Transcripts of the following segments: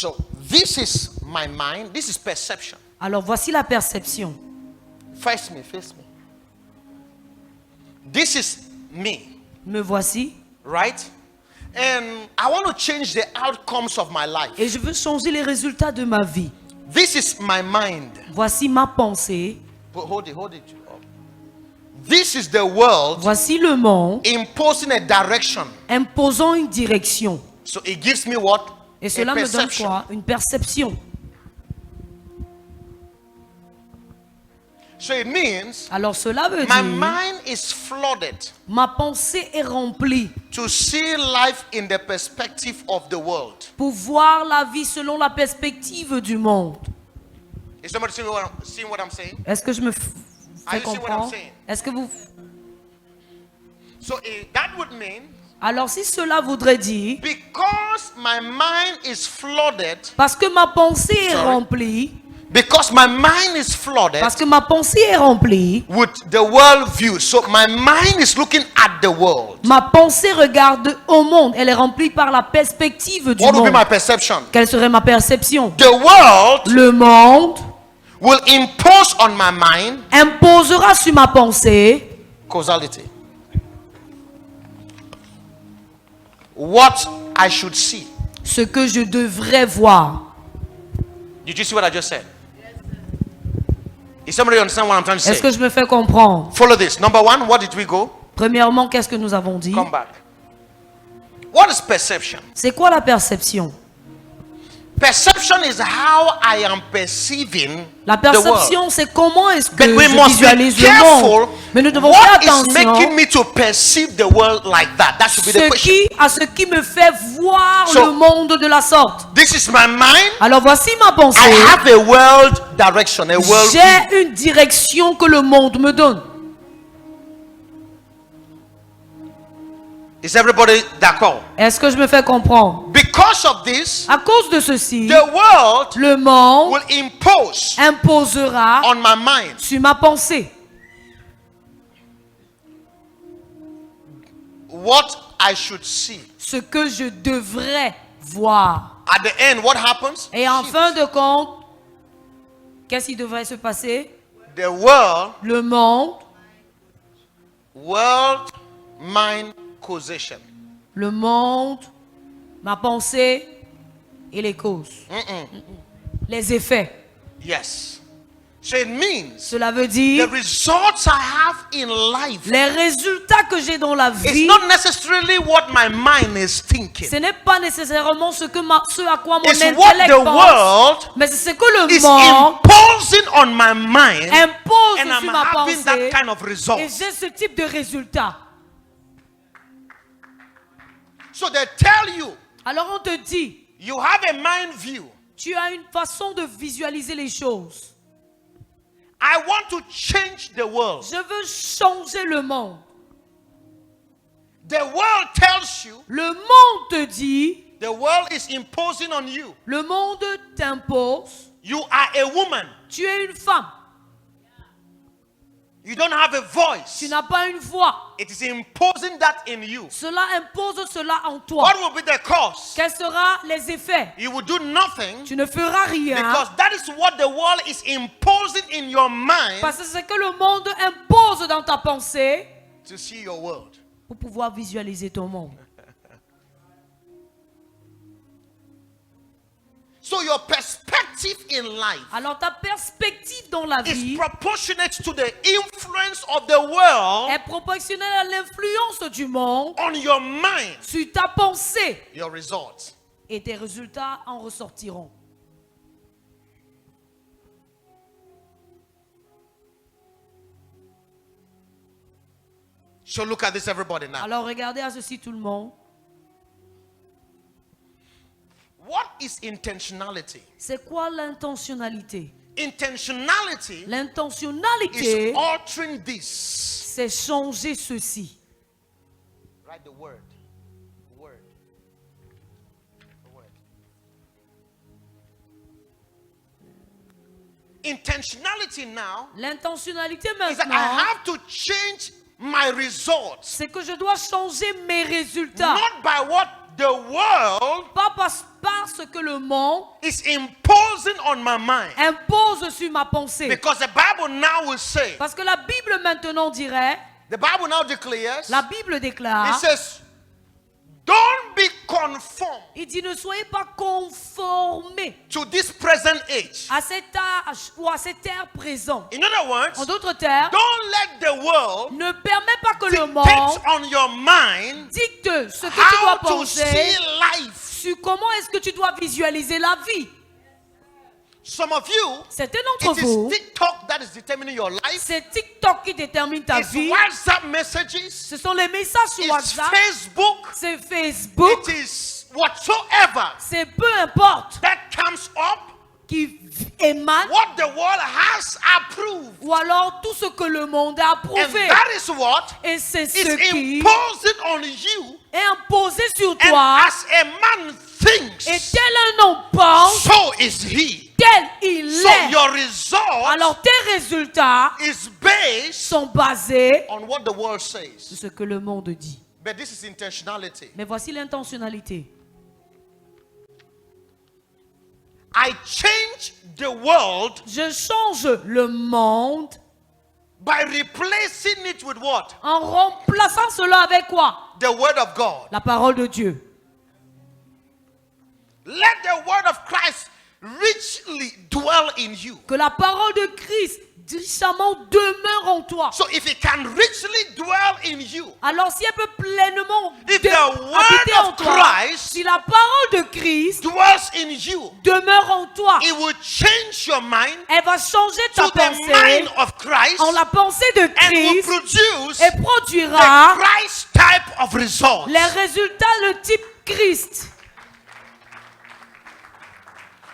So this is my mind. This is perception. Alors voici la perception. Face me. This is me. Me voici. Right? And I want to change the outcomes of my life. Et je veux changer les résultats de ma vie. This is my mind. Voici ma pensée. Hold it up. This is the world Voici le monde imposing a direction. imposant une direction. So it gives me what? Et A cela me donne perception. quoi? Une perception. So it means Alors cela veut my dire mind is flooded ma pensée est remplie to see life in the perspective of the world. pour voir la vie selon la perspective du monde. Is somebody seeing what I'm saying? Est-ce que je me Are fais you seeing what I'm comprendre? saying? Est-ce que vous... So that would mean Alors si cela voudrait dire, because my mind is flooded, parce que ma pensée est Sorry. remplie, because my mind is flooded parce que ma pensée est remplie, with the world view. So my mind is looking at the world. ma pensée regarde au monde. Elle est remplie par la perspective du What will be monde. my perception? Quelle serait ma perception? The world Le monde will impose on my mind imposera sur ma pensée causality. What I should see. ce que je devrais voir. Did you see what I just said? Is somebody understand what I'm trying to Est-ce say? que je me fais comprendre? Follow this. Number one, what did we go? Premièrement, qu'est-ce que nous avons dit? Come back. What is perception? C'est quoi la perception? Perception is how I am perceiving La the world. perception, c'est comment est-ce que But we je must be visualise le monde. careful. Mais nous devons faire What is making attention me to perceive the world like that? That should be the question. à ce qui me fait voir So- le monde de la sorte. This is my mind. Alors voici ma pensée. I have a world direction, a world view. J'ai une direction que le monde me donne. Is everybody d'accord? Est-ce que je me fais comprendre? Because of this, À cause de ceci, the world le monde will impose imposera on my mind sur ma pensée what I should see. ce que je devrais voir. At the end, what happens? Et en fin de compte, qu'est-ce qui devrait se passer? The world World, mind causation. le monde, ma pensée et les causes, les effets. Yes. So it means Cela veut the dire results I have in life les résultats que j'ai dans la is vie, not necessarily what my mind is thinking. ce n'est pas nécessairement ce à quoi mon It's intellect what the pense, world mais c'est ce que le is monde imposing on my mind, impose and I'm sur ma having that pensée kind of et result. j'ai ce type de résultat. So they tell you, Alors on te dit, you have a mind view. tu as une façon de visualiser les choses. I want to change the world. Je veux changer le monde. The world tells you, Le monde te dit, the world is imposing on you. le monde t'impose, You are a woman. tu es une femme, You don't have a tu voice. n'as pas une voix. It is imposing that in you. Cela impose cela en toi. What will be the cause? Quels seront les effets? You will do nothing Tu ne feras rien because that is what the world is imposing in your mind parce que c'est ce que le monde impose dans ta pensée to see your world. pour pouvoir visualiser ton monde. So your perspective in life Alors ta perspective dans la is vie proportionate to the influence of the world est proportionnelle à l'influence du monde on your mind. sur ta pensée Your results. et tes résultats en ressortiront. So look at this, everybody, now. Alors regardez à ceci tout le monde. What is intentionality? C'est quoi l'intentionnalité? Intentionality is L'intentionnalité, altering this. c'est changer ceci. Write the word. Word. Word. Intentionality now L'intentionnalité is that I maintenant, have to change my results. c'est que je dois changer mes résultats. Not by what the world Pas parce que le monde is imposing on my mind. impose sur ma pensée. Because the Bible now will say, Parce que la Bible maintenant dirait, the Bible now declares, la Bible it déclare, says, don't be conformed il dit ne soyez pas conformés to this present age. à cet âge ou à cette ère présent. In other En words, d'autres termes, don't let the world ne permets pas que le monde dictate on your mind dicte ce que tu dois how to penser see life. sur comment est-ce que tu dois visualiser la vie. Some of you, Certains it d'entre is vous, TikTok that is determining your life. c'est TikTok qui détermine ta It's vie. WhatsApp messages. Ce sont les messages sur It's WhatsApp. Facebook. C'est Facebook. It is whatsoever C'est peu importe that comes up, qui émane what the world has approved. ou alors tout ce que le monde a And approuvé. that is what Et c'est is ce qui imposed on you. est imposé sur And toi. as a man thinks, Et tel un homme pense, so is he. tel il So est. your result Alors tes résultats is based sont basés on what the world sur says. ce que le monde dit. But this is intentionality. Mais voici l'intentionnalité. I change the world Je change le monde by replacing it with what? en remplaçant cela avec quoi? The word of God. La parole de Dieu. Let the word of Christ richly dwell in you. Que la parole de Christ richement demeure en toi. So if it can richly dwell in you, Alors si elle peut pleinement if the habiter word en of toi, Christ si la parole de Christ dwells in you, demeure en toi, it will change your mind elle va changer ta to the pensée mind of Christ en la pensée de and will Christ produce et produira the Christ type of results. les résultats le type Christ.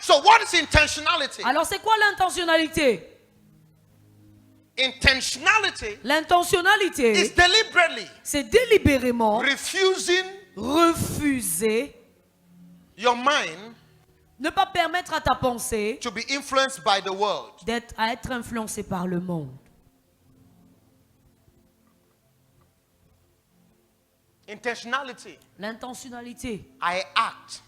So what is intentionality? Alors c'est quoi l'intentionnalité? Intentionality L'intentionnalité, is deliberately c'est délibérément refusing refuser, your mind ne pas permettre à ta pensée to be influenced by the world. à être influencée par le monde. Intentionality, L'intentionnalité, I act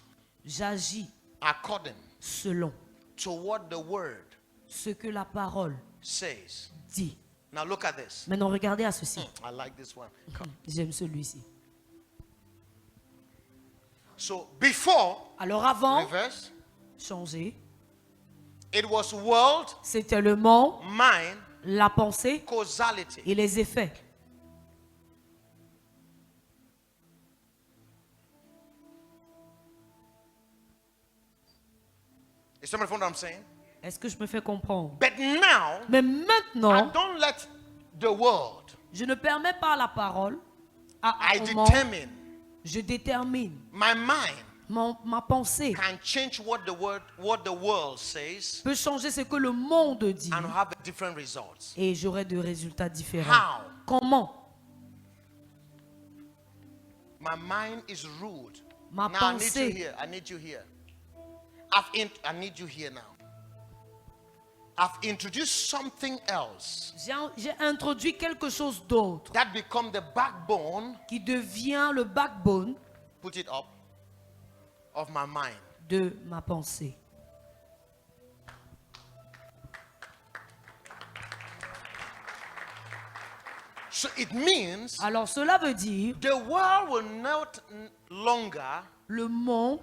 j'agis according selon to what the word ce que la parole says. dit. Now look at this. Maintenant, regardez à ceci. I like this one. J'aime celui-ci. So before, Alors avant, reverse, changer, it was world, c'était le monde, mind, la pensée causality. et les effets. Is somebody following what I'm saying? Est-ce que je me fais comprendre? But now, Mais I maintenant, don't let the world, je ne permets pas la parole I au monde. determine, Je détermine. my mind Ma pensée can change what the world says peut changer ce que le monde dit and have different results. et j'aurai de résultats différents. How? Comment? My mind is ruled. Ma Now I need you pensée. here. I need you here. I need you here now. I've introduced something else J'ai introduit quelque chose d'autre that become the backbone, qui devient le backbone put it up, of my mind. de ma pensée. So it means Alors cela veut dire the world will not longer le monde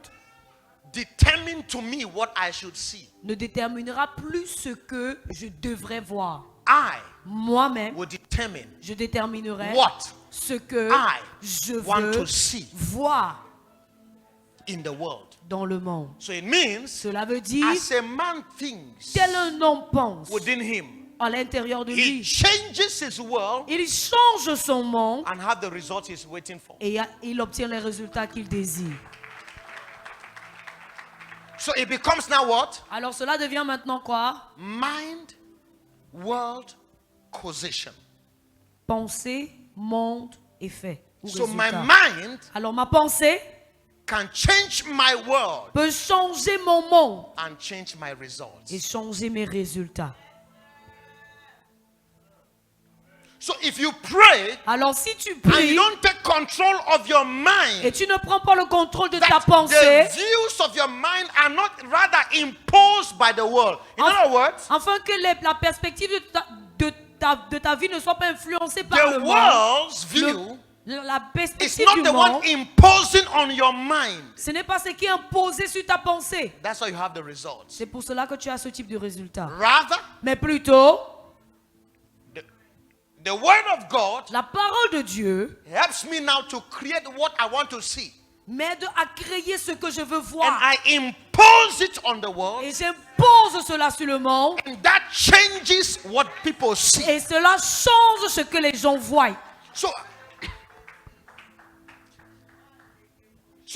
determine to me what I should see. ne déterminera plus ce que je devrais voir. I Moi-même, will determine je déterminerai what ce que I je want veux to see voir in the world. dans le monde. So it means Cela veut dire, as a man thinks tel un homme pense within him, à l'intérieur de he lui, changes his world il change son monde and have the result he's waiting for. et il obtient les résultats qu'il désire. So it becomes now what? Alors cela devient maintenant quoi? Mind, world, causation. Pensée, monde, effet. Ou So my résultat. mind Alors ma pensée can change my world peut changer mon monde and change my results. et changer mes résultats. So if you pray Alors si tu and pries you don't take control of your et mind, tu ne prends pas le contrôle de ta that pensée, the views of your mind are not rather imposed by the world. In other words, afin que la perspective de ta vie ne soit pas influencée par the le monde, world's view la is perspective not du the monde, one imposing on your mind. ce n'est pas ce qui est imposé sur ta pensée. That's why you have the results. C'est pour cela que tu as ce type de résultat. Rather, Mais plutôt, the word of God la parole de Dieu helps me now to create what I want to see. m'aide à créer ce que je veux And voir. I impose it on the world. Et j'impose cela sur le monde. And that changes what people see. Et cela change ce que les gens voient. So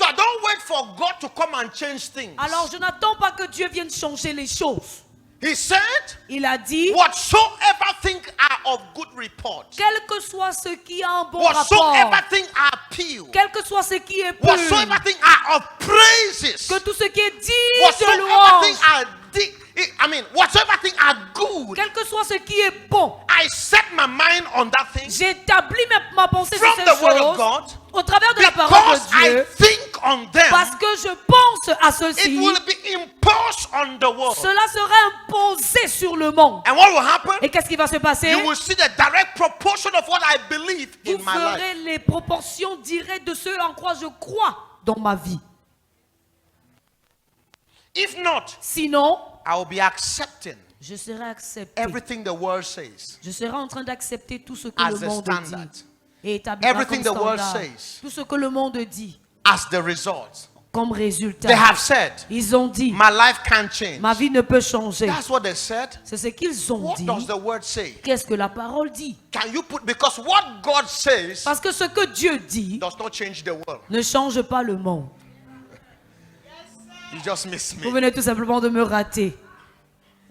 I don't wait for God to come and change things. Alors je n'attends pas que Dieu vienne changer les choses. He said, Il a dit, whatsoever things are of good report, quel que soit ce qui a un bon rapport, whatsoever things are pure, quel que soit ce qui est pur, whatsoever things are of praises, que tout ce qui est digne de whatsoever louange, things are whatsoever things are good, quel que soit ce qui est bon, I set my mind on that thing j'établis ma pensée sur from ces the word of choses God au travers de la parole because de I Dieu, think on them. parce que je pense à It ceci. will be imposed on the world. Cela sera imposé sur le monde. And what will happen? Et qu'est-ce qui va se passer? You will see the direct proportion of what I believe Vous in my life. ferez les proportions directes de ce en quoi je crois dans ma vie. If not, Sinon, I will be accepting je serai accepté. everything the world says Je serai en train d'accepter tout ce que as le the monde standard, dit. Et établira Everything comme the world standard. says. Tout ce que le monde dit as the result. comme résultat. They have said, Ils ont dit, my life can't change. ma vie ne peut changer. That's what they said. C'est ce qu'ils ont What dit. does the word say? Qu'est-ce que la parole dit? Can you put, because what God says Parce que ce que Dieu dit does not change the world. ne change pas le monde. You just miss Vous me. venez tout simplement de me rater.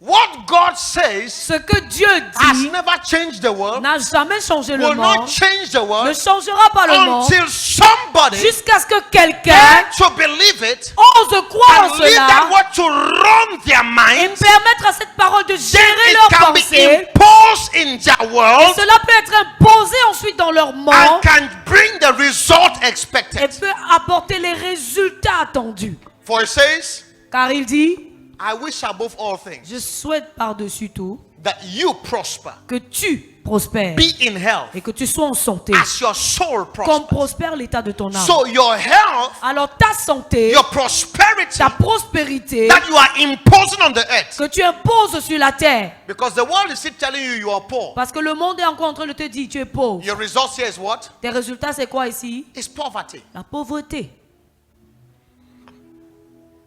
What God says Ce que Dieu has dit never changed the world, n'a jamais changé le will not monde, change the ne world changera pas le monde, until somebody jusqu'à ce que quelqu'un dare to believe it ose croire en and leave that cela word to run their et minds. permettre à cette parole de Then gérer it leurs can be pensées. imposed in their Et world cela peut être imposé ensuite dans leur monde and can bring the result et expected. peut apporter les résultats attendus. For it says, Car il dit, I wish above all things je souhaite par-dessus tout that you prosper, que tu prospères be in health et que tu sois en santé, as your soul comme prospers. prospère l'état de ton âme. So your health, Alors ta santé, your prosperity ta prospérité that you are imposing on the earth, que tu imposes sur la terre, because the world is still telling you you are poor. parce que le monde est encore en train de te dire tu es pauvre. Your results here is what? Tes résultats c'est quoi ici? It's poverty. La pauvreté.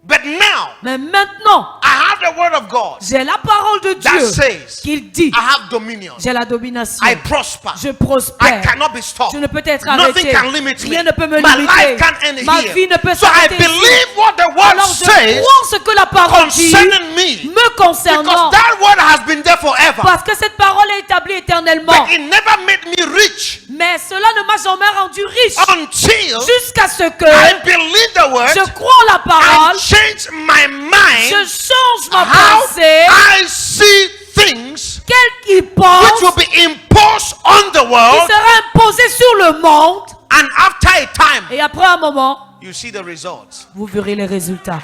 But now Mais maintenant, I have the word of God j'ai la parole de that Dieu says qu'il dit, I have dominion. j'ai la domination, I prosper. je I prospère, cannot be stopped. je ne peux être Nothing arrêté, can limit me. rien ne peut me My life limiter, can't end ma here. vie ne peut So I s'arrêter ici. believe what the word Alors je says crois ce que la parole dit concerning me. me concernant, Because that word has been there forever. parce que cette parole est établie éternellement. But it never made me rich Mais cela ne m'a jamais rendu riche until jusqu'à ce que I believe the word je crois en la parole, and change my je mind change ma how pensée, I see things quel qu'il which pense, will be imposed on the qui world, sera imposé sur le monde. and after a time Et après un moment, you see the results. vous verrez les résultats.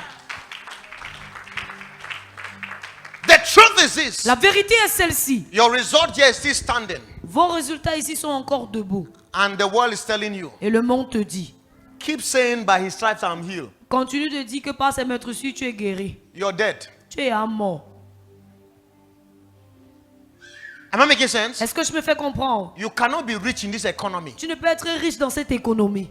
The truth is this: La vérité est celle-ci. your result here is still standing, Vos résultats ici sont encore debout. and the world is telling you, Et le monde te dit, keep saying, by his stripes I'm healed. continue de dire que par ses meurtrissures, tu es guéri. You're dead. Tu es à mort. Am I making sense? Est-ce que je me fais comprendre? You cannot be rich in this economy. Tu ne peux être riche dans cette économie.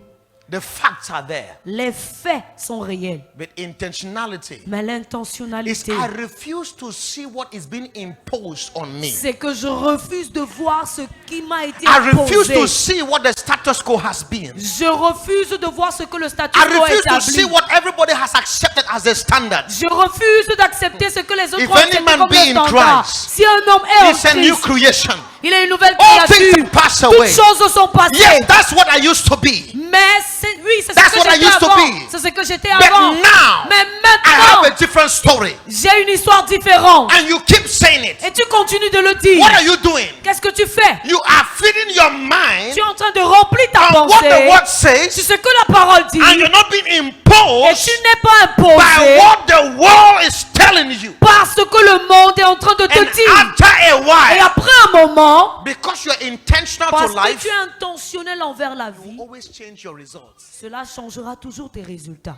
The facts are there. Les faits sont réels. But intentionality Mais is l'intentionnalité, I refuse to see what is being imposed on me. c'est que je refuse de voir ce qui m'a été I refuse to imposé. see what the status quo has been. Je refuse de voir ce que le statut I quo refuse to see établi. what everybody has accepted as the standard. Je refuse d'accepter ce que les autres If ont any accepté man comme be le in standard. Christ, Si un homme est en It's a new Christ, creation. Il est une nouvelle All things créature. have passed Toutes away. choses sont passées. Yes, that's what I used to be. Mais oui, c'est ce That's que what I j'étais used to avant. be. C'est ce que j'étais But avant. now, Mais I have a maintenant, different story. j'ai une histoire différente. And you keep saying it. Et tu continues de le dire. What are you doing? Qu'est-ce que tu fais? You are feeding your mind Tu es en train de remplir ta on what the pensée. word C'est says, ce que la parole dit. and you're not being Et imposed tu n'es pas by imposé what the world is telling you. parce que le monde est en train de te And dire. after a Et while, après un moment, because you're intentional parce to que life, tu es intentionnel envers la vie, you always change your results. cela changera toujours tes résultats.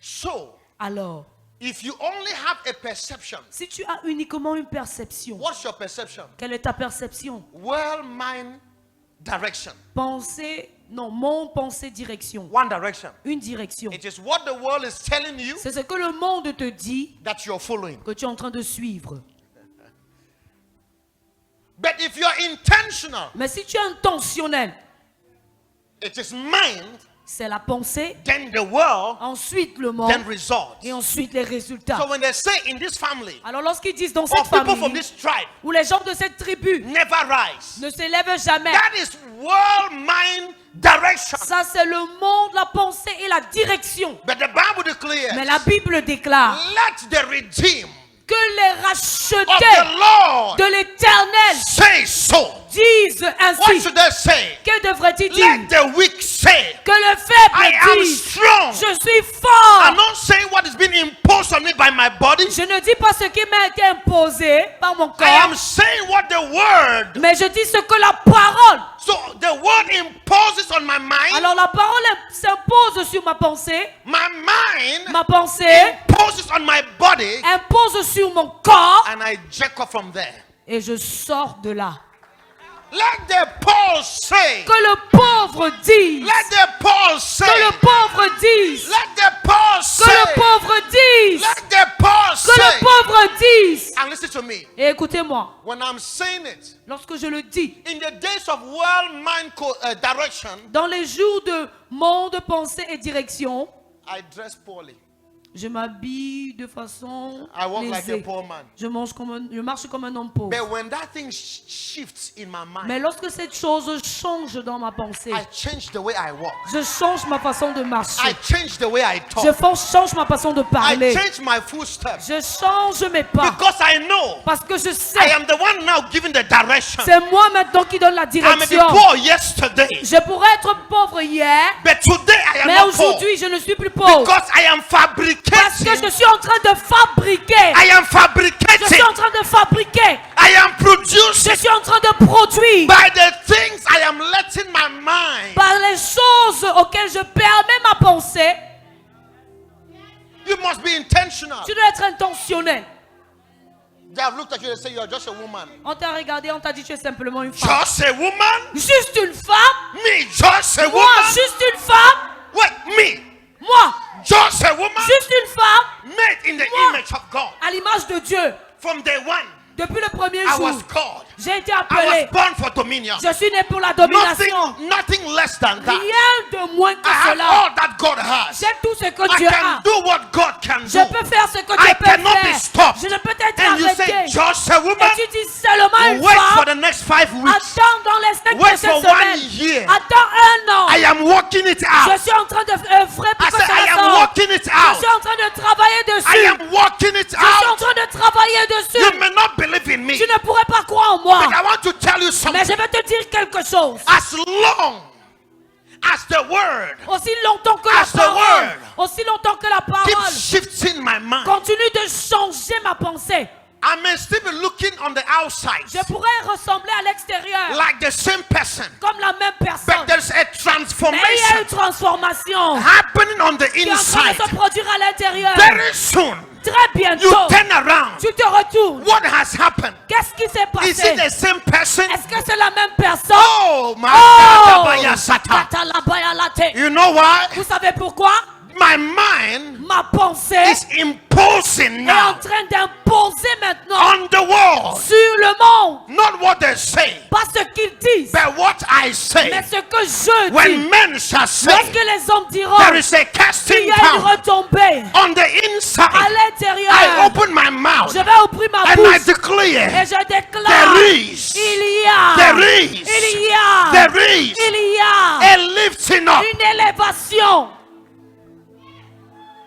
So, Alors, if you only have a perception, si tu as uniquement une perception, what's your perception? quelle est ta perception? Well, mind direction. Pensée, non, monde, pensée, direction. One direction. Une direction. It is what the world is telling you C'est ce que le monde te dit that you're following. que tu es en train de suivre. But if you're intentional, Mais si tu es intentionnel, it is mind, c'est la pensée, then the world, ensuite le monde, then results. et ensuite les résultats. So when they say in this family, Alors lorsqu'ils disent dans cette or people from famille, this tribe où les gens de cette tribu never rise, ne s'élèvent jamais, that is world mind direction. ça c'est le monde, la pensée et la direction. But the Bible Mais declares, la Bible déclare let the redeemed que les of rachetés the Lord de l'Éternel say so. disent What ainsi. should they say? Que devrait-il Let dire? the weak say, Que le I faible am dise, strong. je suis fort. I'm not saying what is being imposed on me by my body. Je ne dis pas ce qui m'a été imposé par mon I am corps, saying what the word. mais je dis ce que la parole. So the word imposes on my mind. Alors la parole s'impose sur ma pensée. My mind Ma pensée imposes on my body. impose sur mon corps And I jack off from there. et je sors de là. Let the Paul say. Que le pauvre dise. Let the Paul say. Que le pauvre dise. Let the Paul Que say. le pauvre dise. Let the Paul Que le say. pauvre dise. And listen to me. Et écoutez-moi, When I'm saying it, lorsque je le dis, in the days of world mind direction, dans les jours de monde, pensée et direction, I dress poorly. je m'habille de façon I walk like a lésée. poor man. Je marche comme un homme pauvre. But when that thing shifts in my mind, Mais lorsque cette chose change dans ma pensée, I change the way I walk. je change ma façon de marcher. I change the way I Je talk. change ma façon de I parler. change my footsteps. Je change mes pas. Because I know Parce que je I sais, am the one now giving the direction. c'est moi maintenant qui donne la I may be direction. poor yesterday, Je pourrais être pauvre hier, but today I am mais not poor. aujourd'hui je ne suis plus pauvre. Because I am Parce que fabricating. je suis en train de fabriquer. I am Je fabricating. suis en train de fabriquer. I am Je producing suis en train de produire by the things I am letting my mind. par les choses auxquelles je permets ma pensée. You must be intentional. Tu dois être intentionnel. They have looked at you and say you are just a woman. On t'a regardé, on t'a dit tu es simplement une femme. Just a woman? Juste une femme? Me, just a Moi, woman? juste une femme? What? Me, Moi, just a woman? juste une femme Made in the Moi. image of God. à l'image de Dieu. From day one, Depuis le premier I jour, was called. j'ai été I appelé. was born for dominion. Je suis né pour la domination. Nothing less than that. Rien de moins que I have cela. all that God has. J'ai tout ce que I Dieu can a. do what God can Je do. peux faire ce que I Dieu peut cannot be faire. stopped. Je ne peux être And you say, arrêté. just a woman? Et tu dis seulement une Wait for femme. the next 5 weeks. Attends dans les 5 Wait prochaines for 1 semaines. year. Attends un an. I am working it Je out. suis en train de œuvrer pour I que said, I ça am sorte. working it Je out. suis en train de travailler I dessus. am working it Je suis en out. train de travailler You dessus. may not believe in me, Tu ne pourrais pas croire en moi. but I want to tell you Mais something. je vais te dire quelque chose. As long as the word Aussi longtemps que la As the parole, word aussi longtemps que la parole keeps shifting my mind, continue de changer ma pensée, I may still be looking on the outside je pourrais ressembler à l'extérieur like the same person, comme la même personne. but there's a Mais il y a transformation une transformation happening on the qui est en train inside. de se produire à l'intérieur. Very soon, Très you bientôt, turn around. tu te retournes. What has happened? Qu'est-ce qui s'est Is passé? it the same person? Est-ce que c'est la même personne? Oh, my Oh! God. Katalabayalate. You know why? Vous savez pourquoi? My mind Ma pensée is imposing est en now train d'imposer maintenant on the world. sur le monde. Not what they say, Pas ce qu'ils disent, but what I say. mais ce que je dis. When men shall say, Lorsque les hommes diront, there is a il casting y a une down retombée on the à inside, I l'intérieur, open my mouth je vais ouvrir ma and I bouche declare, et je déclare, there is, il y a, there is, il y a, there is il y a a lifting up. une élévation.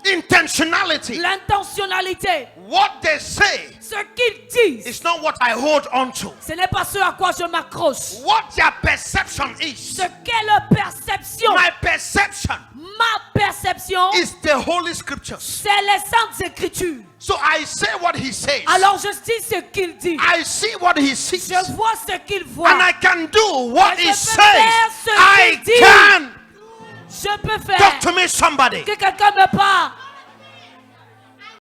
Intentionality. L'intentionnalité, What they say ce qu'ils disent, is not what I hold on to. ce n'est pas ce à quoi je m'accroche. What their perception is. Ce qu'est leur perception, My perception ma perception, is the Holy Scriptures. c'est les Saintes Écritures. So I say what he says. Alors je dis ce qu'il dit. I see what he sees. Je vois ce qu'il voit. And I can do what Et he je peux says. faire ce I qu'il dit. can. Je peux faire Talk to me, somebody. que quelqu'un me parle.